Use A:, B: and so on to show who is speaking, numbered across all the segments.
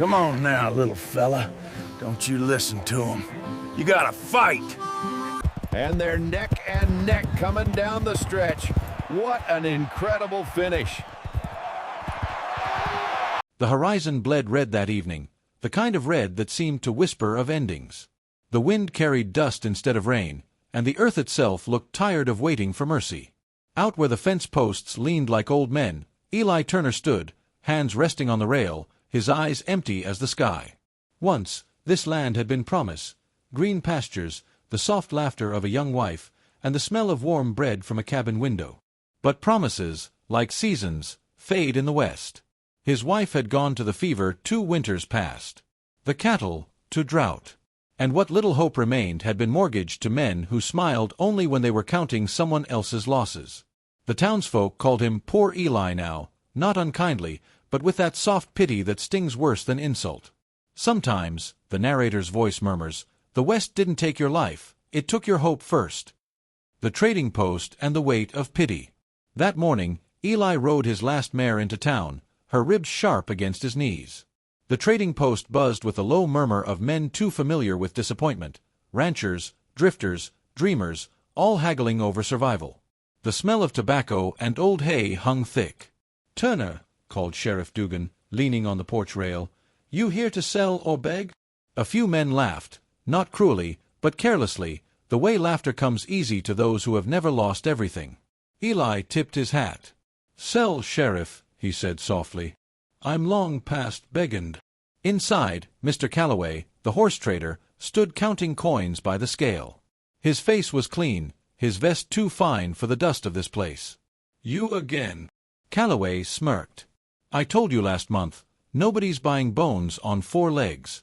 A: Come on now, little fella. Don't you listen to him. You gotta fight!
B: And they're neck and neck coming down the stretch. What an incredible finish.
C: The horizon bled red that evening, the kind of red that seemed to whisper of endings. The wind carried dust instead of rain, and the earth itself looked tired of waiting for mercy. Out where the fence posts leaned like old men, Eli Turner stood, hands resting on the rail, his eyes empty as the sky. Once, this land had been promise, green pastures, the soft laughter of a young wife, and the smell of warm bread from a cabin window. But promises, like seasons, fade in the west. His wife had gone to the fever 2 winters past. The cattle, to drought. And what little hope remained had been mortgaged to men who smiled only when they were counting someone else's losses. The townsfolk called him Poor Eli now, not unkindly, but with that soft pity that stings worse than insult. Sometimes, the narrator's voice murmurs, the West didn't take your life, it took your hope first. The trading post and the weight of pity. That morning, Eli rode his last mare into town, her ribs sharp against his knees. The trading post buzzed with a low murmur of men too familiar with disappointment, ranchers, drifters, dreamers, all haggling over survival. The smell of tobacco and old hay hung thick. "Turner," called Sheriff Dugan, leaning on the porch rail, "you here to sell or beg?" A few men laughed, not cruelly, but carelessly, the way laughter comes easy to those who have never lost everything. Eli tipped his hat. "Sell, Sheriff," he said softly. "I'm long past beggin'." Inside, Mr. Calloway, the horse trader, stood counting coins by the scale. His face was clean, his vest too fine for the dust of this place. "You again." Calloway smirked. "I told you last month, nobody's buying bones on 4 legs."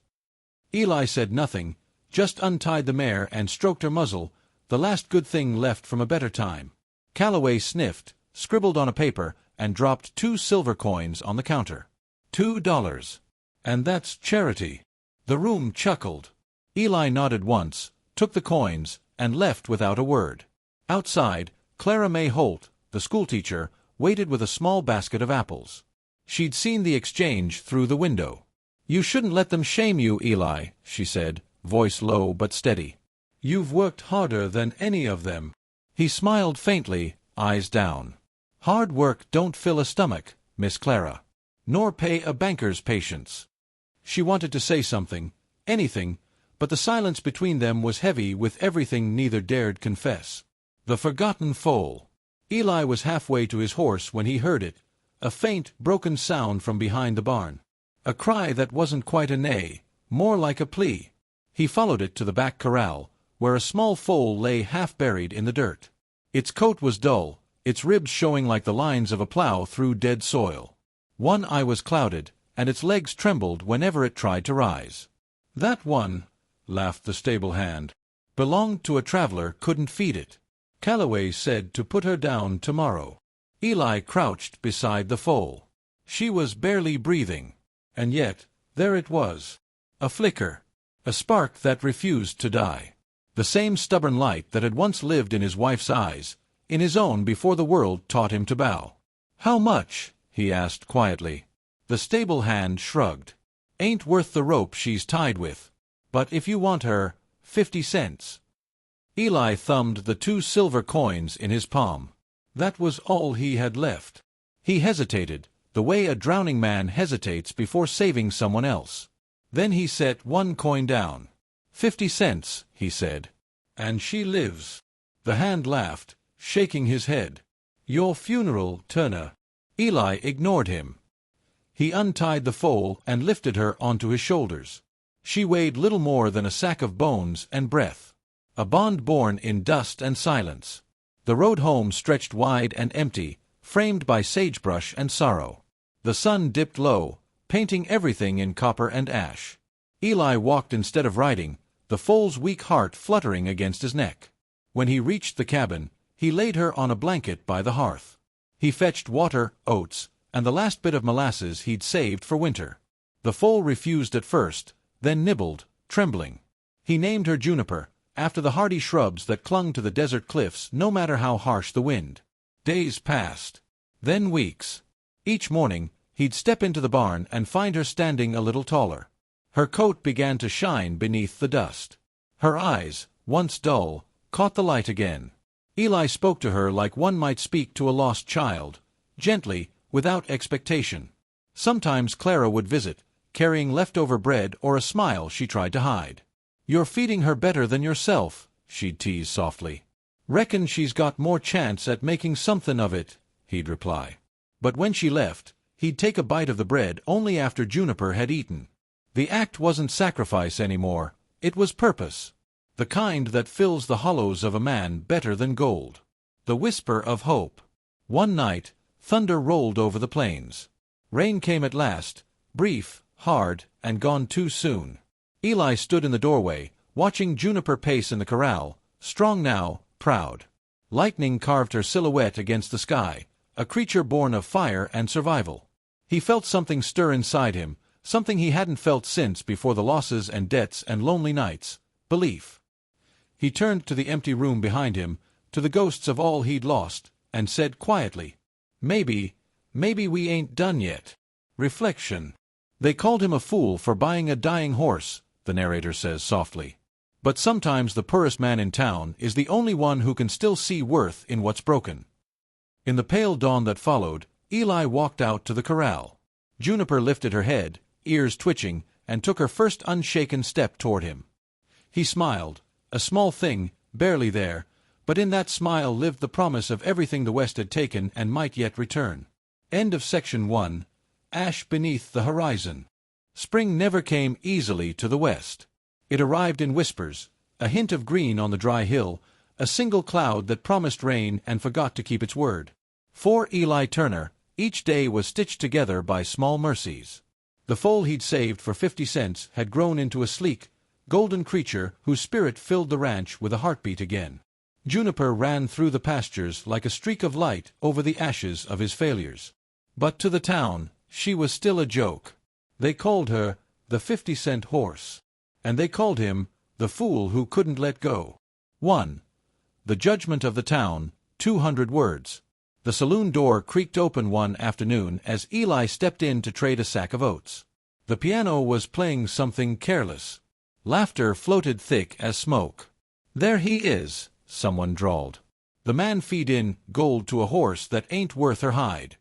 C: Eli said nothing, just untied the mare and stroked her muzzle, the last good thing left from a better time. Calloway sniffed, scribbled on a paper, and dropped 2 silver coins on the counter. $2. And that's charity. The room chuckled. Eli nodded once, took the coins, and left without a word. Outside, Clara May Holt, the schoolteacher, waited with a small basket of apples. She'd seen the exchange through the window. "You shouldn't let them shame you, Eli," she said, voice low but steady. "You've worked harder than any of them." He smiled faintly, eyes down. "Hard work don't fill a stomach, Miss Clara. Nor pay a banker's patience." She wanted to say something, anything, but the silence between them was heavy with everything neither dared confess. The forgotten foal. Eli was halfway to his horse when he heard it, a faint, broken sound from behind the barn. A cry that wasn't quite a neigh, more like a plea. He followed it to the back corral, where a small foal lay half-buried in the dirt. Its coat was dull, its ribs showing like the lines of a plow through dead soil. One eye was clouded, and its legs trembled whenever it tried to rise. "That one," laughed the stable hand, "belonged to a traveler, couldn't feed it. Calloway said to put her down tomorrow." Eli crouched beside the foal. She was barely breathing. And yet, there it was. A flicker. A spark that refused to die. The same stubborn light that had once lived in his wife's eyes, in his own before the world taught him to bow. "How much?" he asked quietly. The stable hand shrugged. "Ain't worth the rope she's tied with. But if you want her, 50 cents. Eli thumbed the 2 silver coins in his palm. That was all he had left. He hesitated, the way a drowning man hesitates before saving someone else. Then he set 1 coin down. 50 cents, he said. "And she lives." The hand laughed, shaking his head. "Your funeral, Turner." Eli ignored him. He untied the foal and lifted her onto his shoulders. She weighed little more than a sack of bones and breath. A bond born in dust and silence. The road home stretched wide and empty, framed by sagebrush and sorrow. The sun dipped low, painting everything in copper and ash. Eli walked instead of riding, the foal's weak heart fluttering against his neck. When he reached the cabin, he laid her on a blanket by the hearth. He fetched water, oats, and the last bit of molasses he'd saved for winter. The foal refused at first, then nibbled, trembling. He named her Juniper, after the hardy shrubs that clung to the desert cliffs no matter how harsh the wind. Days passed. Then weeks. Each morning, He'd step into the barn and find her standing a little taller. Her coat began to shine beneath the dust. Her eyes, once dull, caught the light again. Eli spoke to her like one might speak to a lost child, gently, without expectation. Sometimes Clara would visit, carrying leftover bread or a smile she tried to hide. "You're feeding her better than yourself," she'd tease softly. "Reckon she's got more chance at making something of it," he'd reply. But when she left, he'd take a bite of the bread only after Juniper had eaten. The act wasn't sacrifice anymore, it was purpose. The kind that fills the hollows of a man better than gold. The whisper of hope. One night, thunder rolled over the plains. Rain came at last, brief, hard, and gone too soon. Eli stood in the doorway, watching Juniper pace in the corral, strong now, proud. Lightning carved her silhouette against the sky, a creature born of fire and survival. He felt something stir inside him, something he hadn't felt since before the losses and debts and lonely nights, belief. He turned to the empty room behind him, to the ghosts of all he'd lost, and said quietly, Maybe we ain't done yet." Reflection. "They called him a fool for buying a dying horse," the narrator says softly. "But sometimes the poorest man in town is the only one who can still see worth in what's broken." In the pale dawn that followed, Eli walked out to the corral. Juniper lifted her head, ears twitching, and took her first unshaken step toward him. He smiled, a small thing, barely there, but in that smile lived the promise of everything the West had taken and might yet return. End of section 1. Ash beneath the horizon. Spring never came easily to the West. It arrived in whispers, a hint of green on the dry hill, a single cloud that promised rain and forgot to keep its word. For Eli Turner, each day was stitched together by small mercies. The foal he'd saved for 50 cents had grown into a sleek, golden creature whose spirit filled the ranch with a heartbeat again. Juniper ran through the pastures like a streak of light over the ashes of his failures. But to the town, she was still a joke. They called her the 50-cent horse. And they called him the fool who couldn't let go. 1. The judgment of the town, 200 words. The saloon door creaked open one afternoon as Eli stepped in to trade a sack of oats. The piano was playing something careless. Laughter floated thick as smoke. "There he is," someone drawled. "The man feed in gold to a horse that ain't worth her hide."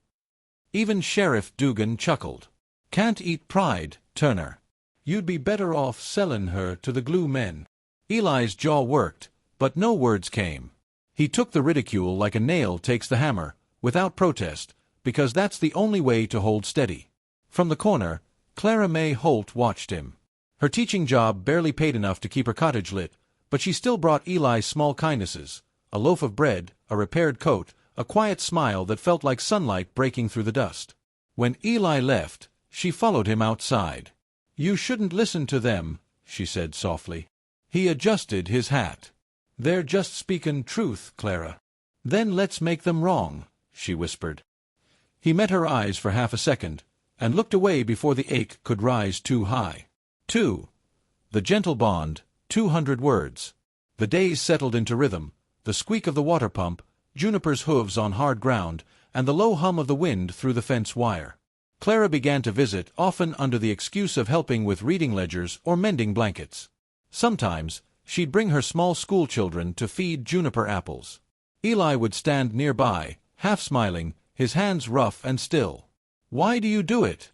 C: Even Sheriff Dugan chuckled. "Can't eat pride, Turner. You'd be better off sellin' her to the glue men." Eli's jaw worked, but no words came. He took the ridicule like a nail takes the hammer, without protest, because that's the only way to hold steady. From the corner, Clara May Holt watched him. Her teaching job barely paid enough to keep her cottage lit, but she still brought Eli small kindnesses, a loaf of bread, a repaired coat, a quiet smile that felt like sunlight breaking through the dust. When Eli left, she followed him outside. "You shouldn't listen to them," she said softly. He adjusted his hat. "They're just speakin' truth, Clara." "Then let's make them wrong," she whispered. He met her eyes for half a second, and looked away before the ache could rise too high. 2. The gentle bond, 200 words. The days settled into rhythm, the squeak of the water pump, Juniper's hooves on hard ground, and the low hum of the wind through the fence wire. Clara began to visit, often under the excuse of helping with reading ledgers or mending blankets. Sometimes, she'd bring her small school children to feed Juniper apples. Eli would stand nearby, half smiling, his hands rough and still. "Why do you do it?"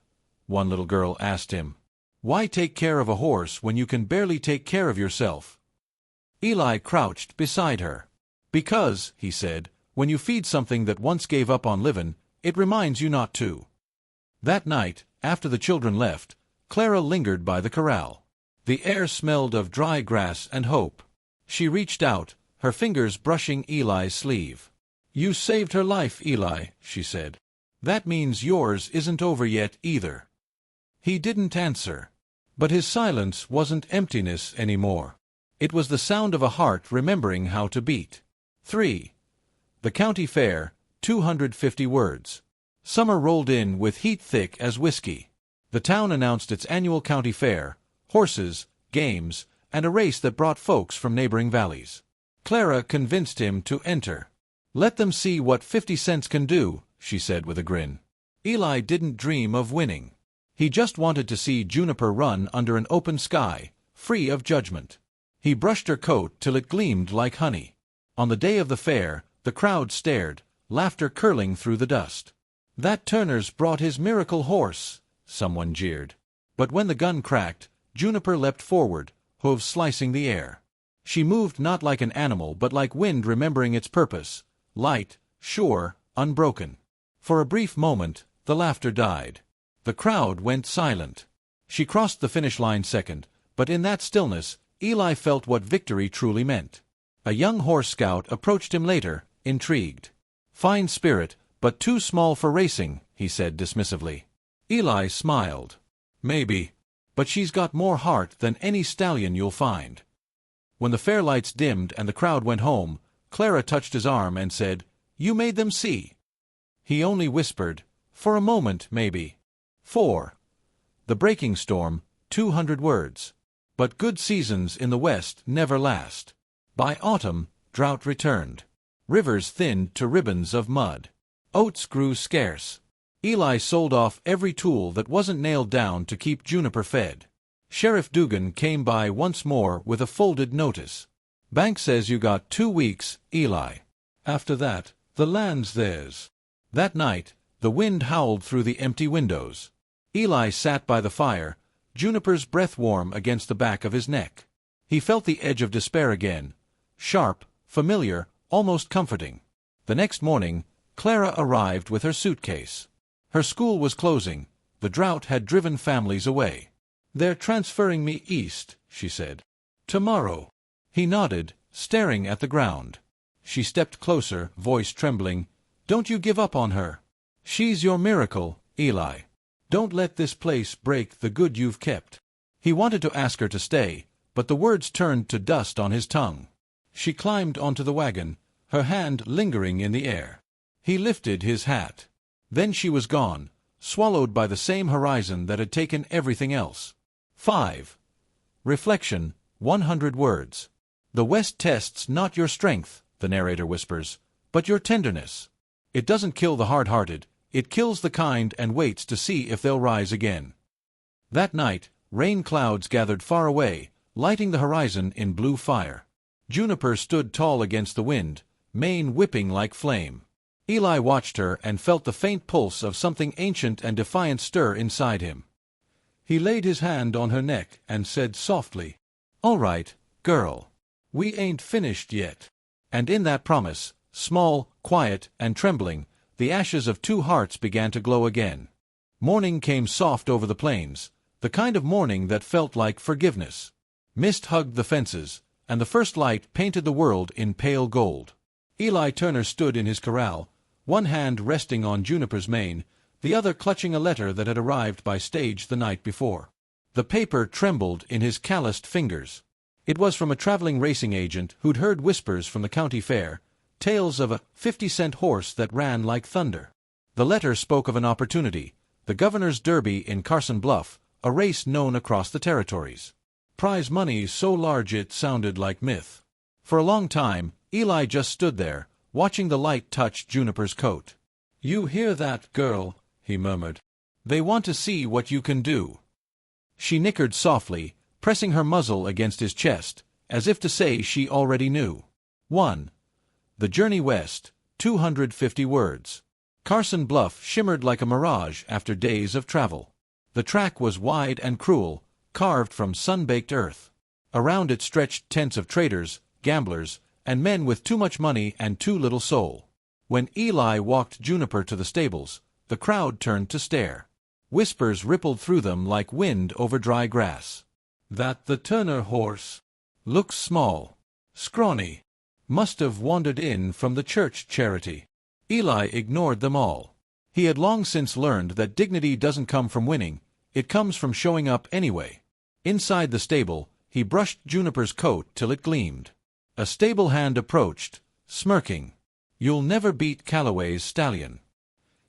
C: one little girl asked him. "Why take care of a horse when you can barely take care of yourself?" Eli crouched beside her. "Because," he said, "when you feed something that once gave up on livin', it reminds you not to." That night, after the children left, Clara lingered by the corral. The air smelled of dry grass and hope. She reached out, her fingers brushing Eli's sleeve. "You saved her life, Eli," she said. "That means yours isn't over yet either." He didn't answer. But his silence wasn't emptiness anymore. It was the sound of a heart remembering how to beat. 3. The county fair, 250 words. Summer rolled in with heat thick as whiskey. The town announced its annual county fair, horses, games, and a race that brought folks from neighboring valleys. Clara convinced him to enter. "Let them see what 50 cents can do," she said with a grin. Eli didn't dream of winning. He just wanted to see Juniper run under an open sky, free of judgment. He brushed her coat till it gleamed like honey. On the day of the fair, the crowd stared, laughter curling through the dust. "That Turner's brought his miracle horse," someone jeered. But when the gun cracked, Juniper leapt forward, hooves slicing the air. She moved not like an animal but like wind remembering its purpose, light, sure, unbroken. For a brief moment, the laughter died. The crowd went silent. She crossed the finish line second, but in that stillness, Eli felt what victory truly meant. A young horse scout approached him later, intrigued. "Fine spirit, but too small for racing," he said dismissively. Eli smiled. "Maybe. But she's got more heart than any stallion you'll find." When the fair lights dimmed and the crowd went home, Clara touched his arm and said, "You made them see." He only whispered, "For a moment, maybe." 4. The breaking storm, 200 words. But good seasons in the West never last. By autumn, drought returned. Rivers thinned to ribbons of mud. Oats grew scarce. Eli sold off every tool that wasn't nailed down to keep Juniper fed. Sheriff Dugan came by once more with a folded notice. "Bank says you got 2 weeks, Eli. After that, the land's theirs." That night, the wind howled through the empty windows. Eli sat by the fire, Juniper's breath warm against the back of his neck. He felt the edge of despair again, sharp, familiar, almost comforting. The next morning, Clara arrived with her suitcase. Her school was closing. The drought had driven families away. "They're transferring me east," she said. "Tomorrow." He nodded, staring at the ground. She stepped closer, voice trembling. "Don't you give up on her. She's your miracle, Eli. Don't let this place break the good you've kept." He wanted to ask her to stay, but the words turned to dust on his tongue. She climbed onto the wagon, her hand lingering in the air. He lifted his hat. Then she was gone, swallowed by the same horizon that had taken everything else. 5. Reflection, 100 words. "The West tests not your strength," the narrator whispers, "but your tenderness. It doesn't kill the hard-hearted, it kills the kind and waits to see if they'll rise again." That night, rain clouds gathered far away, lighting the horizon in blue fire. Juniper stood tall against the wind, mane whipping like flame. Eli watched her and felt the faint pulse of something ancient and defiant stir inside him. He laid his hand on her neck and said softly, "All right, girl. We ain't finished yet." And in that promise, small, quiet, and trembling, the ashes of 2 hearts began to glow again. Morning came soft over the plains, the kind of morning that felt like forgiveness. Mist hugged the fences, and the first light painted the world in pale gold. Eli Turner stood in his corral, one hand resting on Juniper's mane, the other clutching a letter that had arrived by stage the night before. The paper trembled in his calloused fingers. It was from a traveling racing agent who'd heard whispers from the county fair, tales of a 50-cent horse that ran like thunder. The letter spoke of an opportunity, the Governor's Derby in Carson Bluff, a race known across the territories. Prize money so large it sounded like myth. For a long time, Eli just stood there, watching the light touch Juniper's coat. "You hear that, girl?" he murmured. "They want to see what you can do." She nickered softly, pressing her muzzle against his chest, as if to say she already knew. 1. The journey west, 250 words. Carson Bluff shimmered like a mirage after days of travel. The track was wide and cruel, carved from sun-baked earth. Around it stretched tents of traders, gamblers, and men with too much money and too little soul. When Eli walked Juniper to the stables, the crowd turned to stare. Whispers rippled through them like wind over dry grass. "That the Turner horse. Looks small. Scrawny. Must have wandered in from the church charity." Eli ignored them all. He had long since learned that dignity doesn't come from winning, it comes from showing up anyway. Inside the stable, he brushed Juniper's coat till it gleamed. A stable hand approached, smirking. "You'll never beat Calloway's stallion.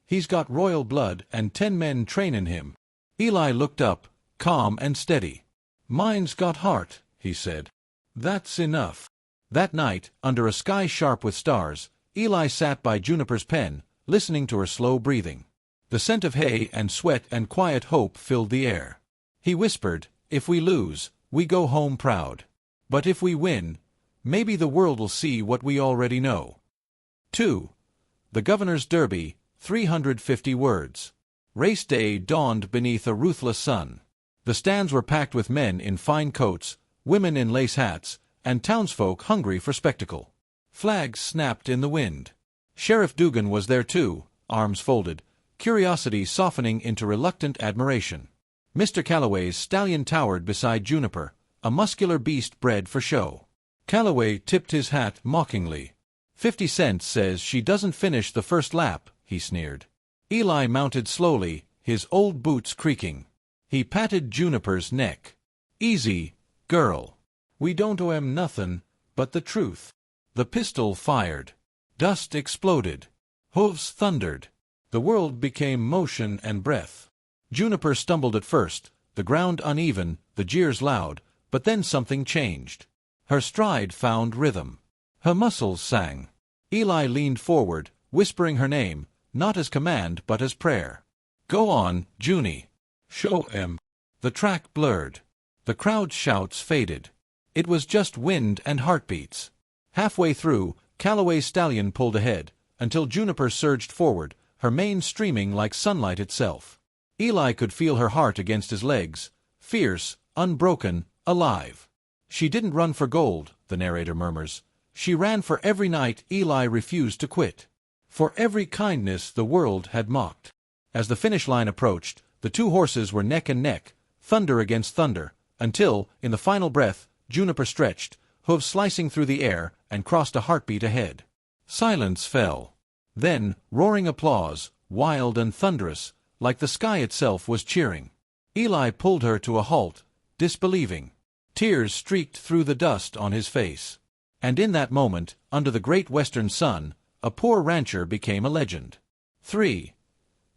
C: He's got royal blood and 10 men trainin' him." Eli looked up, calm and steady. "Mine's got heart," he said. "That's enough." That night, under a sky sharp with stars, Eli sat by Juniper's pen, listening to her slow breathing. The scent of hay and sweat and quiet hope filled the air. He whispered, "If we lose, we go home proud. But if we win, maybe the world will see what we already know." 2. The Governor's Derby, 350 words. Race day dawned beneath a ruthless sun. The stands were packed with men in fine coats, women in lace hats, and townsfolk hungry for spectacle. Flags snapped in the wind. Sheriff Dugan was there too, arms folded, curiosity softening into reluctant admiration. Mr. Calloway's stallion towered beside Juniper, a muscular beast bred for show. Calloway tipped his hat mockingly. 50 cents says she doesn't finish the first lap, he sneered. Eli mounted slowly, his old boots creaking. He patted Juniper's neck. "Easy, girl. We don't owe 'em nothin' but the truth." The pistol fired. Dust exploded. Hooves thundered. The world became motion and breath. Juniper stumbled at first, the ground uneven, the jeers loud, but then something changed. Her stride found rhythm. Her muscles sang. Eli leaned forward, whispering her name, not as command but as prayer. "Go on, Junie. Show 'em." The track blurred. The crowd's shouts faded. It was just wind and heartbeats. Halfway through, Calloway's stallion pulled ahead, until Juniper surged forward, her mane streaming like sunlight itself. Eli could feel her heart against his legs, fierce, unbroken, alive. "She didn't run for gold," the narrator murmurs. "She ran for every night Eli refused to quit. For every kindness the world had mocked." As the finish line approached, the two horses were neck and neck, thunder against thunder, until, in the final breath, Juniper stretched, hooves slicing through the air, and crossed a heartbeat ahead. Silence fell. Then, roaring applause, wild and thunderous, like the sky itself was cheering. Eli pulled her to a halt, disbelieving. Tears streaked through the dust on his face. And in that moment, under the great western sun, a poor rancher became a legend. 3.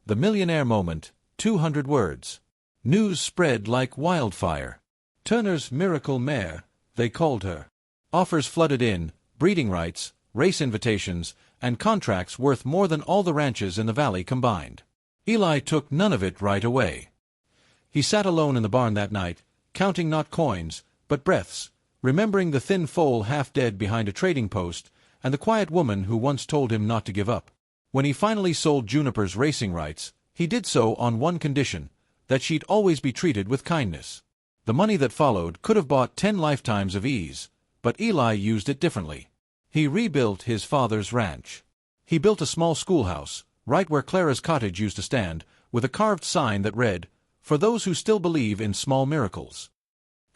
C: The Millionaire moment, 200 words. News spread like wildfire. Turner's miracle mare, they called her. Offers flooded in, breeding rights, race invitations, and contracts worth more than all the ranches in the valley combined. Eli took none of it right away. He sat alone in the barn that night, counting not coins, but breaths, remembering the thin foal half dead behind a trading post, and the quiet woman who once told him not to give up. When he finally sold Juniper's racing rights, he did so on one condition, that she'd always be treated with kindness. The money that followed could have bought 10 lifetimes of ease, but Eli used it differently. He rebuilt his father's ranch. He built a small schoolhouse, right where Clara's cottage used to stand, with a carved sign that read, "For those who still believe in small miracles."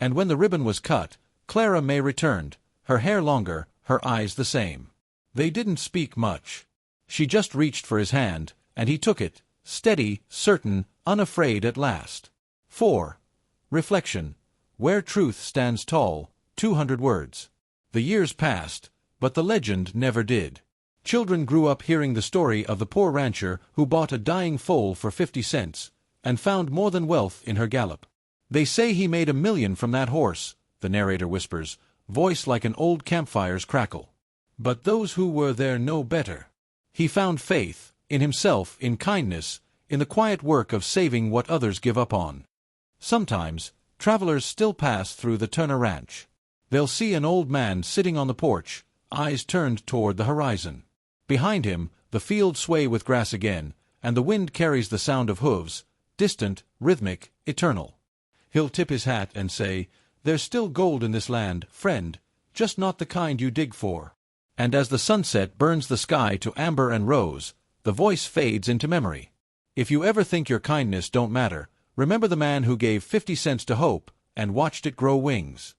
C: And when the ribbon was cut, Clara May returned, her hair longer, her eyes the same. They didn't speak much. She just reached for his hand, and he took it, steady, certain, unafraid at last. 4. Reflection. Where truth stands tall, 200 words. The years passed, but the legend never did. Children grew up hearing the story of the poor rancher who bought a dying foal for 50 cents, and found more than wealth in her gallop. "They say he made $1 million from that horse," the narrator whispers, voice like an old campfire's crackle. But those who were there know better. He found faith, in himself, in kindness, in the quiet work of saving what others give up on. Sometimes, travelers still pass through the Turner Ranch. They'll see an old man sitting on the porch, eyes turned toward the horizon. Behind him, the fields sway with grass again, and the wind carries the sound of hooves, distant, rhythmic, eternal. He'll tip his hat and say, "There's still gold in this land, friend, just not the kind you dig for." And as the sunset burns the sky to amber and rose, the voice fades into memory. If you ever think your kindness don't matter, remember the man who gave 50 cents to hope and watched it grow wings.